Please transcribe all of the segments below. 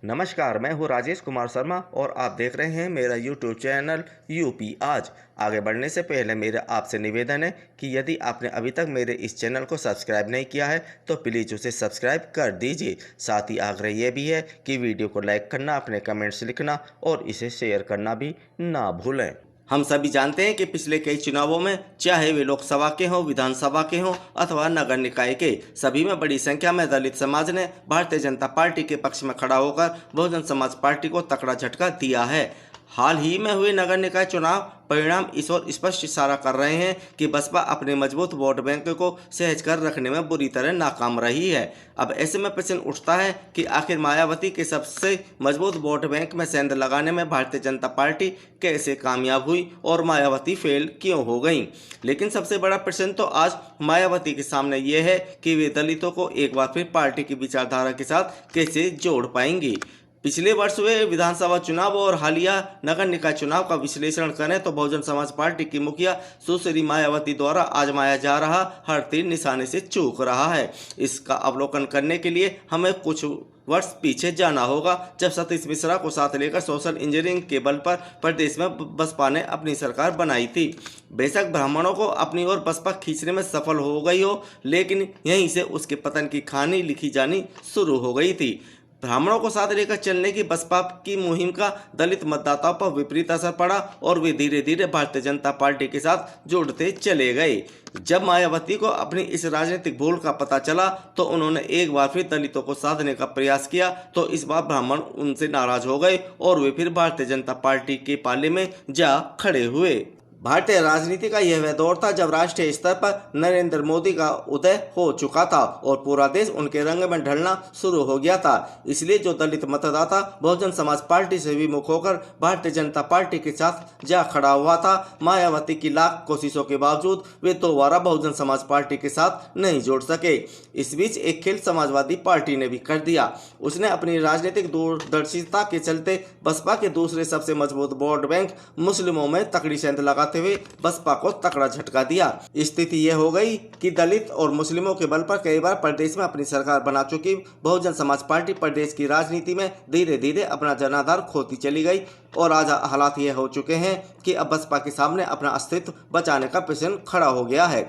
नमस्कार, मैं हूँ राजेश कुमार शर्मा और आप देख रहे हैं मेरा यूट्यूब चैनल यूपी आज। आगे बढ़ने से पहले मेरा आपसे निवेदन है कि यदि आपने अभी तक मेरे इस चैनल को सब्सक्राइब नहीं किया है तो प्लीज़ उसे सब्सक्राइब कर दीजिए। साथ ही आग्रह यह भी है कि वीडियो को लाइक करना, अपने कमेंट्स लिखना और इसे शेयर करना भी ना भूलें। हम सभी जानते हैं कि पिछले कई चुनावों में, चाहे वे लोकसभा के हों, विधानसभा के हों अथवा नगर निकाय के, सभी में बड़ी संख्या में दलित समाज ने भारतीय जनता पार्टी के पक्ष में खड़ा होकर बहुजन समाज पार्टी को तगड़ा झटका दिया है। हाल ही में हुए नगर निकाय चुनाव परिणाम इस ओर स्पष्ट इशारा कर रहे हैं कि बसपा अपने मजबूत वोट बैंक को सहज कर रखने में बुरी तरह नाकाम रही है। अब ऐसे में प्रश्न उठता है कि आखिर मायावती के सबसे मजबूत वोट बैंक में सेंध लगाने में भारतीय जनता पार्टी कैसे कामयाब हुई और मायावती फेल क्यों हो गई। लेकिन सबसे बड़ा प्रश्न तो आज मायावती के सामने ये है कि वे दलितों को एक बार फिर पार्टी की विचारधारा के साथ कैसे जोड़ पाएंगी। पिछले वर्ष हुए विधानसभा चुनाव और हालिया नगर निकाय चुनाव का विश्लेषण करें तो बहुजन समाज पार्टी की मुखिया सुश्री मायावती द्वारा आजमाया जा रहा हर तीर निशाने से चूक रहा है। इसका अवलोकन करने के लिए हमें कुछ वर्ष पीछे जाना होगा, जब सतीश मिश्रा को साथ लेकर सोशल इंजीनियरिंग के बल पर प्रदेश में बसपा ने अपनी सरकार बनाई थी। बेशक ब्राह्मणों को अपनी ओर बसपा खींचने में सफल हो गई हो, लेकिन यहीं से उसके पतन की कहानी लिखी जानी शुरू हो गई थी। ब्राह्मणों को साथ लेकर चलने की बसपा की मुहिम का दलित मतदाताओं पर विपरीत असर पड़ा और वे धीरे धीरे भारतीय जनता पार्टी के साथ जुड़ते चले गए। जब मायावती को अपनी इस राजनीतिक भूल का पता चला तो उन्होंने एक बार फिर दलितों को साधने का प्रयास किया, तो इस बार ब्राह्मण उनसे नाराज हो गए और वे फिर भारतीय जनता पार्टी के पाले में जा खड़े हुए। भारतीय राजनीति का यह वह दौर था जब राष्ट्रीय स्तर पर नरेंद्र मोदी का उदय हो चुका था और पूरा देश उनके रंग में ढलना शुरू हो गया था। इसलिए जो दलित मतदाता बहुजन समाज पार्टी से विमुख होकर भारतीय जनता पार्टी के साथ जा खड़ा हुआ था, मायावती की लाख कोशिशों के बावजूद वे दोबारा बहुजन समाज पार्टी के साथ नहीं जोड़ सके। इस बीच एक खेल समाजवादी पार्टी ने भी कर दिया। उसने अपनी राजनीतिक दूरदर्शिता के चलते बसपा के दूसरे सबसे मजबूत वोट बैंक मुस्लिमों में तकड़ी सेंध लगाते हुए बसपा को तगड़ा झटका दिया। स्थिति यह हो गई कि दलित और मुस्लिमों के बल पर कई बार प्रदेश में अपनी सरकार बना चुकी बहुजन समाज पार्टी प्रदेश की राजनीति में धीरे धीरे अपना जनाधार खोती चली गई और आज हालात यह हो चुके हैं कि अब बसपा के सामने अपना अस्तित्व बचाने का प्रश्न खड़ा हो गया है।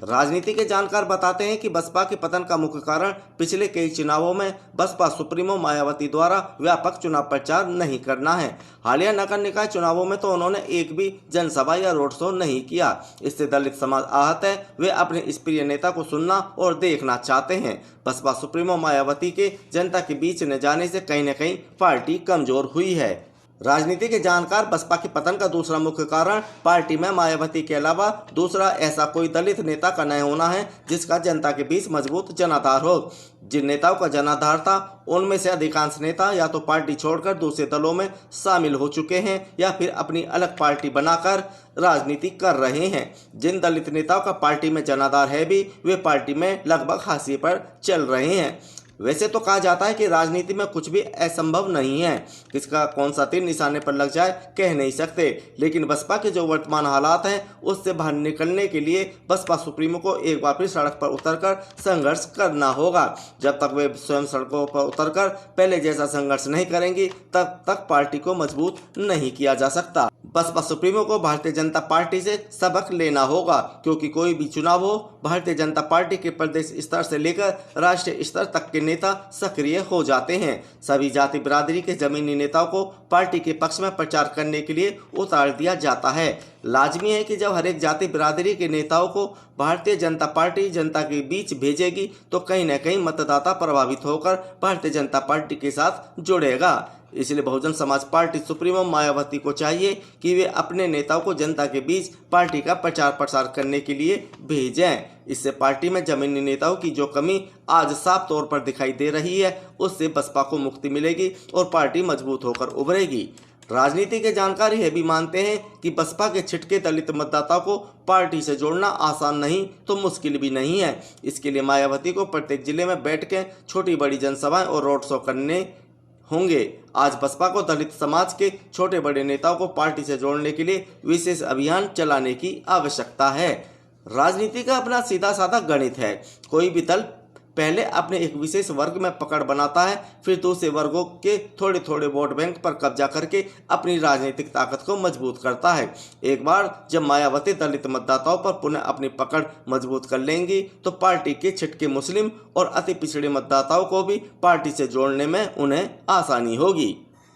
राजनीति के जानकार बताते हैं कि बसपा के पतन का मुख्य कारण पिछले कई चुनावों में बसपा सुप्रीमो मायावती द्वारा व्यापक चुनाव प्रचार नहीं करना है। हालिया नगर निकाय चुनावों में तो उन्होंने एक भी जनसभा या रोड शो नहीं किया। इससे दलित समाज आहत है। वे अपने इस प्रिय नेता को सुनना और देखना चाहते हैं। बसपा सुप्रीमो मायावती के जनता के बीच न जाने से कहीं न कहीं पार्टी कमजोर हुई है। राजनीति के जानकार बसपा के पतन का दूसरा मुख्य कारण पार्टी में मायावती के अलावा दूसरा ऐसा कोई दलित नेता का न होना है जिसका जनता के बीच मजबूत जनाधार हो। जिन नेताओं का जनाधार था उनमें से अधिकांश नेता या तो पार्टी छोड़कर दूसरे दलों में शामिल हो चुके हैं या फिर अपनी अलग पार्टी बनाकर राजनीति कर रहे हैं। जिन दलित नेताओं का पार्टी में जनाधार है भी, वे पार्टी में लगभग हाशिए पर चल रहे हैं। वैसे तो कहा जाता है कि राजनीति में कुछ भी असंभव नहीं है, किसका कौन सा तीर निशाने पर लग जाए कह नहीं सकते। लेकिन बसपा के जो वर्तमान हालात हैं उससे बाहर निकलने के लिए बसपा सुप्रीमो को एक बार फिर सड़क पर उतरकर संघर्ष करना होगा। जब तक वे स्वयं सड़कों पर उतरकर पहले जैसा संघर्ष नहीं करेंगी तब तक पार्टी को मजबूत नहीं किया जा सकता। बसपा सुप्रीमो को भारतीय जनता पार्टी से सबक लेना होगा, क्योंकि कोई भी चुनाव हो भारतीय जनता पार्टी के प्रदेश स्तर से लेकर राष्ट्रीय स्तर तक के नेता सक्रिय हो जाते हैं। सभी जाति बिरादरी के जमीनी नेताओं को पार्टी के पक्ष में प्रचार करने के लिए उतार दिया जाता है। लाजमी है कि जब हर एक जाति बिरादरी के नेताओं को भारतीय जनता पार्टी जनता के बीच भेजेगी तो कहीं न कहीं मतदाता प्रभावित होकर भारतीय जनता पार्टी के साथ जुड़ेगा। इसलिए बहुजन समाज पार्टी सुप्रीमो मायावती को चाहिए कि वे अपने नेताओं को जनता के बीच पार्टी का प्रचार प्रसार करने के लिए भेजें। इससे पार्टी में जमीनी नेताओं की जो कमी आज साफ तौर पर दिखाई दे रही है उससे बसपा को मुक्ति मिलेगी और पार्टी मजबूत होकर उभरेगी। राजनीति के जानकार यह भी मानते हैं कि बसपा के छिटके दलित मतदाताओं को पार्टी से जोड़ना आसान नहीं तो मुश्किल भी नहीं है। इसके लिए मायावती को प्रत्येक जिले में बैठ के छोटी बड़ी जनसभाएं और रोड शो करने होंगे। आज बसपा को दलित समाज के छोटे बड़े नेताओं को पार्टी से जोड़ने के लिए विशेष अभियान चलाने की आवश्यकता है। राजनीति का अपना सीधा साधा गणित है। कोई भी दल पहले अपने एक विशेष वर्ग में पकड़ बनाता है, फिर दूसरे वर्गों के थोड़े थोड़े वोट बैंक पर कब्जा करके अपनी राजनीतिक ताकत को मजबूत करता है। एक बार जब मायावती दलित मतदाताओं पर पुनः अपनी पकड़ मजबूत कर लेंगी तो पार्टी के छिटके मुस्लिम और अति पिछड़े मतदाताओं को भी पार्टी से जोड़ने में उन्हें आसानी होगी।